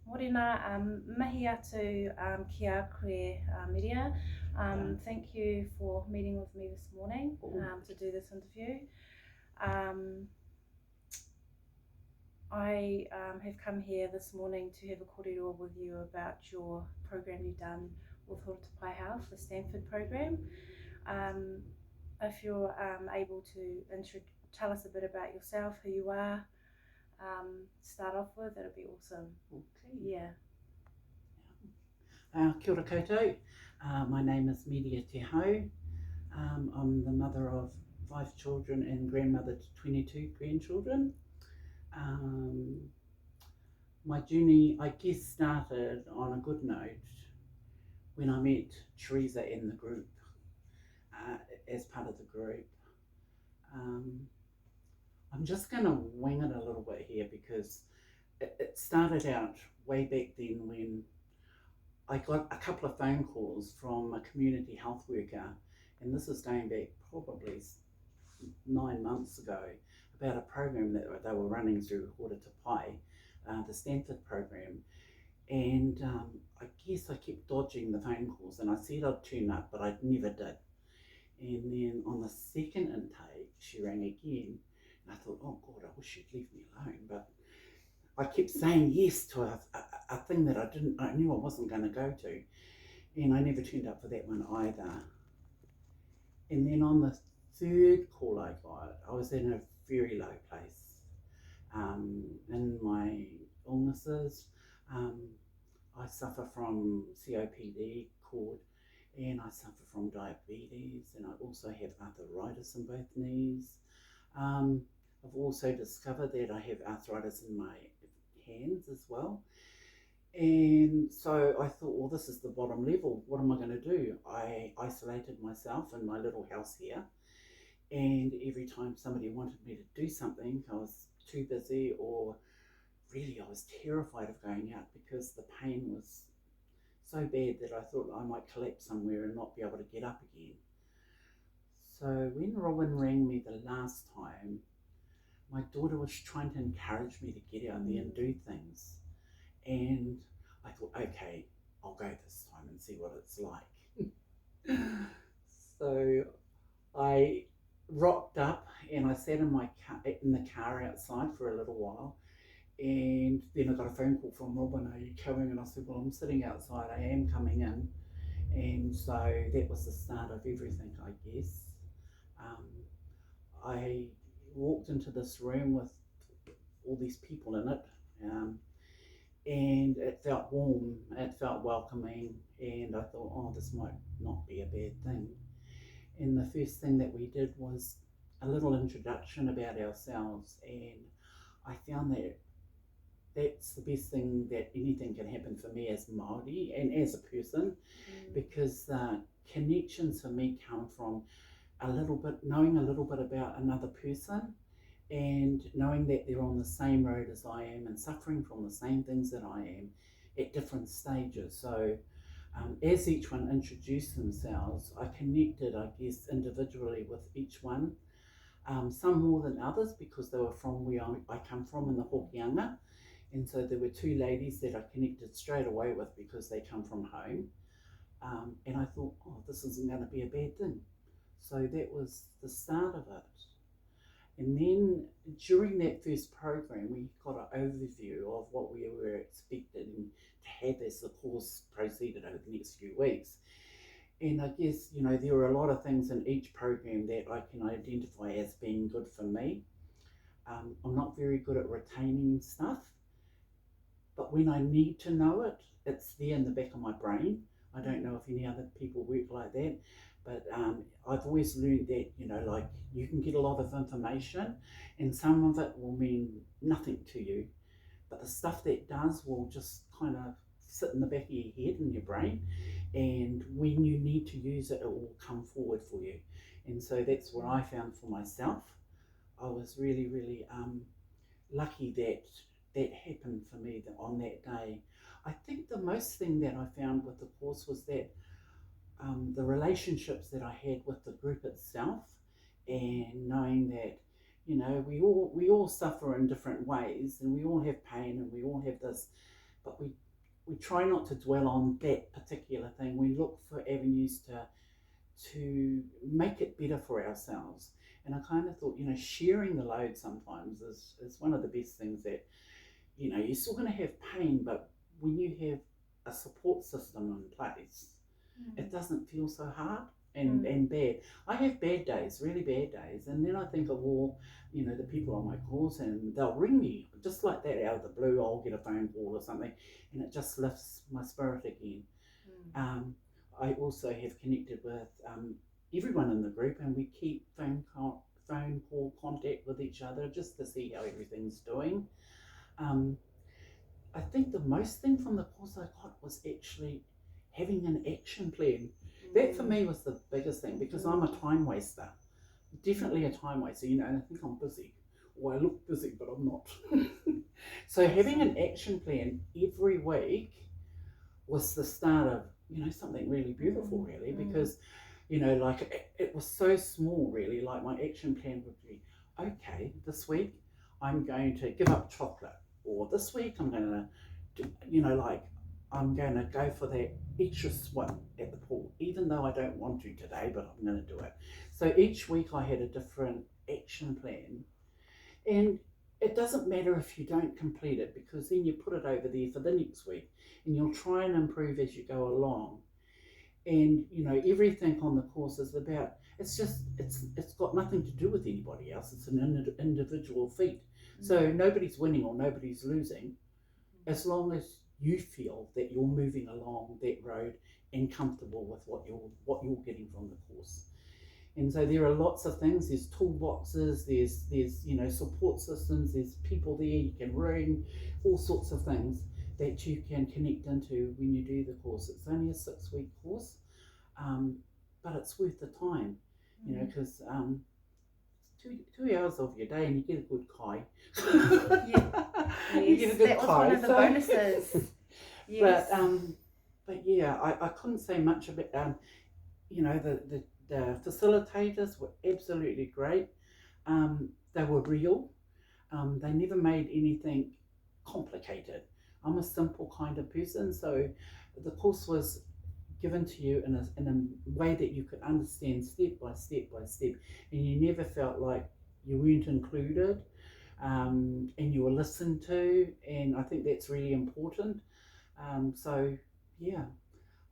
Morena, mahi atu ki a koe Miria. Thank you for meeting with me this morning to do this interview. I have come here this morning to have a kōrero with you about your program you've done with Hotopai Health, the Stanford program. If you're able to tell us a bit about yourself, who you are, start off with, that'd be awesome. Okay. Yeah. Kia ora koutou. My name is Media Te Hau. I'm the mother of 5 children and grandmother to 22 grandchildren. My journey, I guess, started on a good note when I met Teresa in the group, as part of the group. I'm just going to wing it a little bit here because it started out way back then when I got a couple of phone calls from a community health worker, and this is going back probably 9 months ago, about a program that they were running through Hotopai, the Stanford program. And I guess I kept dodging the phone calls, and I said I'd turn up, but I never did. And then on the second intake, she rang again, and I thought, oh God, I wish she'd leave me alone. But I kept saying yes to a thing that I knew I wasn't going to go to, and I never turned up for that one either. And then on the third call I got, I was in a very low place in my illnesses. I suffer from COPD, cord, and I suffer from diabetes, and I also have arthritis in both knees. I've also discovered that I have arthritis in my hands as well. And so I thought, well, this is the bottom level. What am I going to do? I isolated myself in my little house here. And every time somebody wanted me to do something, I was too busy, or really I was terrified of going out because the pain was so bad that I thought I might collapse somewhere and not be able to get up again. So when Robin rang me the last time, my daughter was trying to encourage me to get out there and do things. And I thought, okay, I'll go this time and see what it's like. So I rocked up and I sat in the car outside for a little while. And then I got a phone call from Robin, are you coming? And I said, well, I'm sitting outside, I am coming in. And so that was the start of everything, I guess. I walked into this room with all these people in it, and it felt warm, it felt welcoming, and I thought, oh, this might not be a bad thing. And the first thing that we did was a little introduction about ourselves, and I found that that's the best thing that anything can happen for me as Māori and as a person, because connections for me come from knowing a little bit about another person, and knowing that they're on the same road as I am and suffering from the same things that I am at different stages. So as each one introduced themselves, I connected, I guess, individually with each one, some more than others because they were from where I come from in the Hokianga. And so there were 2 ladies that I connected straight away with because they come from home. And I thought, oh, this isn't going to be a bad thing. So that was the start of it. And then during that first program, we got an overview of what we were expecting to have as the course proceeded over the next few weeks. And I guess, there were a lot of things in each program that I can identify as being good for me. I'm not very good at retaining stuff, but when I need to know it, it's there in the back of my brain. I don't know if any other people work like that, but I've always learned that, like you can get a lot of information and some of it will mean nothing to you, but the stuff that does will just kind of sit in the back of your head and your brain, and when you need to use it, it will come forward for you. And so that's what I found for myself. I was really, really lucky that that happened for me on that day. I think the most thing that I found with the course was that the relationships that I had with the group itself, and knowing that You know, we all suffer in different ways, and we all have pain, and we all have this, but we try not to dwell on that particular thing. We look for avenues to make it better for ourselves. And I kind of thought, sharing the load sometimes is one of the best things that, you're still going to have pain, but when you have a support system in place, it doesn't feel so hard and bad. I have bad days, really bad days, and then I think of all, the people on my course, and they'll ring me just like that out of the blue. I'll get a phone call or something, and it just lifts my spirit again. I also have connected with everyone in the group, and we keep phone call contact with each other just to see how everything's doing. Um, I think the most thing from the course I got was actually having an action plan. That for me was the biggest thing, because I'm a time waster, definitely a time waster, and I think I'm busy, or I look busy, but I'm not. So having an action plan every week was the start of, something really beautiful, really, because, like it was so small, really. Like my action plan would be, okay, this week I'm going to give up chocolate, or this week I'm going to, like I'm going to go for that extra swim at the pool, even though I don't want to today, but I'm going to do it. So each week I had a different action plan, and it doesn't matter if you don't complete it, because then you put it over there for the next week, and you'll try and improve as you go along. And everything on the course is about, it's got nothing to do with anybody else. It's an individual feat. So nobody's winning or nobody's losing, as long as you feel that you're moving along that road and comfortable with what you're getting from the course. And so there are lots of things. There's toolboxes, there's support systems, there's people there you can ring, all sorts of things that you can connect into when you do the course. It's only a 6-week course, but it's worth the time, because two hours of your day and you get a good kai. You get a good that was kai, one of the bonuses. Yes. But yeah, I couldn't say much about the facilitators were absolutely great. They were real. They never made anything complicated. I'm a simple kind of person, so the course was given to you in a way that you could understand step by step by step, and you never felt like you weren't included, and you were listened to, and I think that's really important. So yeah,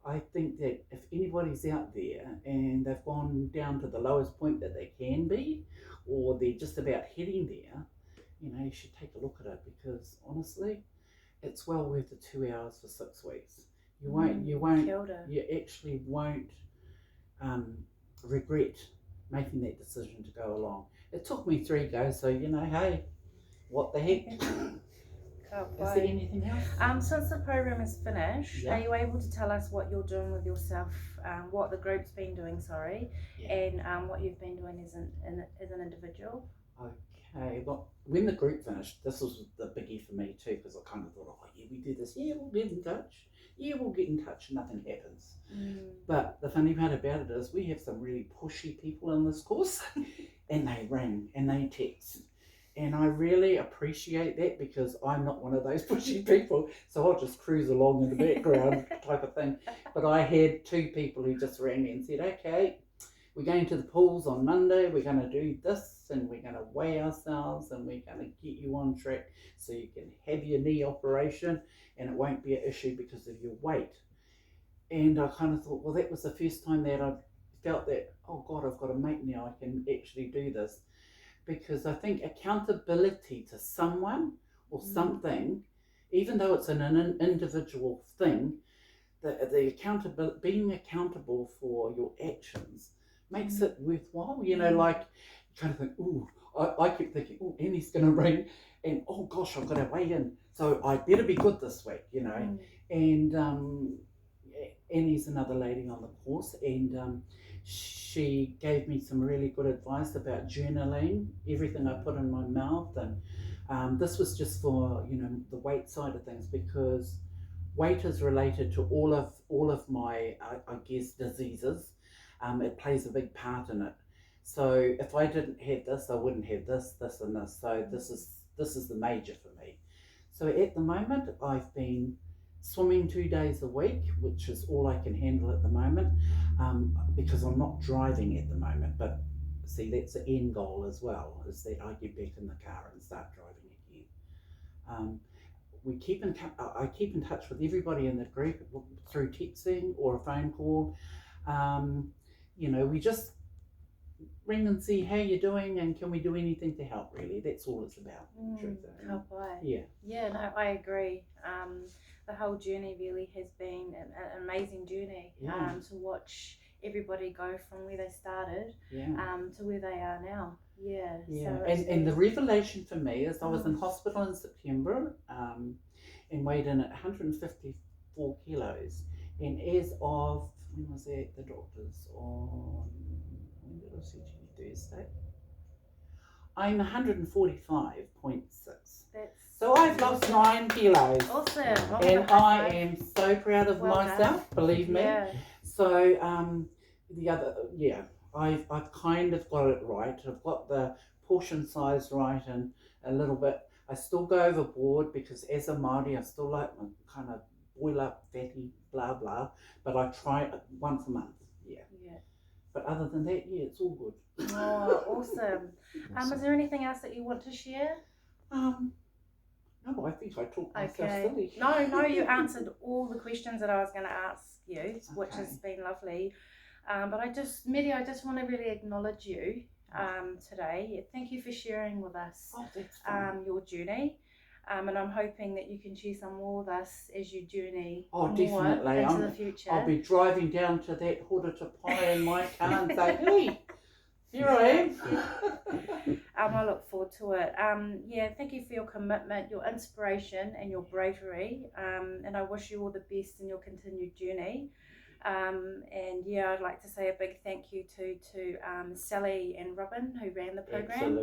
I think that if anybody's out there and they've gone down to the lowest point that they can be, or they're just about heading there, you should take a look at it, because honestly, it's well worth the 2 hours for 6 weeks. You actually won't regret making that decision to go along. It took me 3 goes, so hey, what the heck? Is there anything else? Since the program is finished, are you able to tell us what you're doing with yourself, what the group's been doing, and what you've been doing as an individual? Okay, well, when the group finished, this was the biggie for me too, because I kind of thought, oh yeah, we do this, yeah, we'll get in touch. Yeah, we'll get in touch, nothing happens. But the funny part about it is we have some really pushy people in this course, and they ring and they text. And I really appreciate that, because I'm not one of those pushy people, so I'll just cruise along in the background type of thing. But I had 2 people who just rang me and said, okay, we're going to the pools on Monday, we're going to do this, and we're going to weigh ourselves, and we're going to get you on track so you can have your knee operation, and it won't be an issue because of your weight. And I kind of thought, well, that was the first time that I felt that, oh God, I've got a mate now, I can actually do this. Because I think accountability to someone or something, even though it's an individual thing, the accountability, being accountable for your actions makes it worthwhile. Like you kind of think, ooh, I keep thinking, oh, Annie's going to ring, and oh gosh, I've got to weigh in, so I better be good this week, And Annie's another lady on the course, and she gave me some really good advice about journaling everything I put in my mouth, and this was just for the weight side of things, because weight is related to all of my I guess diseases. It plays a big part in it. So if I didn't have this, I wouldn't have this, this, and this. So this is the major for me. So at the moment, I've been swimming 2 days a week, which is all I can handle at the moment, because I'm not driving at the moment. But see, that's the end goal as well, is that I get back in the car and start driving again. Um, I keep in touch with everybody in the group through texting or a phone call. We just ring and see how you're doing and can we do anything to help. Really, that's all it's about. No, I agree. The whole journey really has been an amazing journey. To watch everybody go from where they started to where they are now. And the revelation for me is I was in hospital in September and weighed in at 154 kilos, and as of, when was that, the doctors on, when did I see you, Thursday? I'm 145.6. So I've lost 9 kilos. Awesome. And I am so proud of myself, believe me. So I've kind of got it right. I've got the portion size right and a little bit. I still go overboard because as a Māori, I still like my kind of boil up, fatty, blah, blah. But I try once a month, But other than that, it's all good. Oh, awesome. Is there anything else that you want to share? No, I think I talked myself silly. No, you answered all the questions that I was going to ask you, which has been lovely. But Medi, I just want to really acknowledge you today. Thank you for sharing with us your journey. And I'm hoping that you can share some more with us as you journey definitely. Into the future. I'll be driving down to that Hurata Pai in my car and say, hey, here I am. I look forward to it. Thank you for your commitment, your inspiration and your bravery. And I wish you all the best in your continued journey. I'd like to say a big thank you to Sally and Robin who ran the program.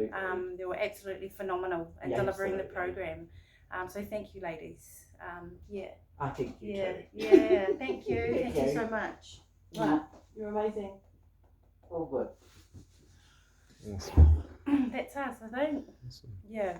They were absolutely phenomenal in delivering the program. So thank you, ladies. I think you too. Thank you. Thank you so much. You're amazing. All good. Awesome. That's us, I think. Awesome. Yeah.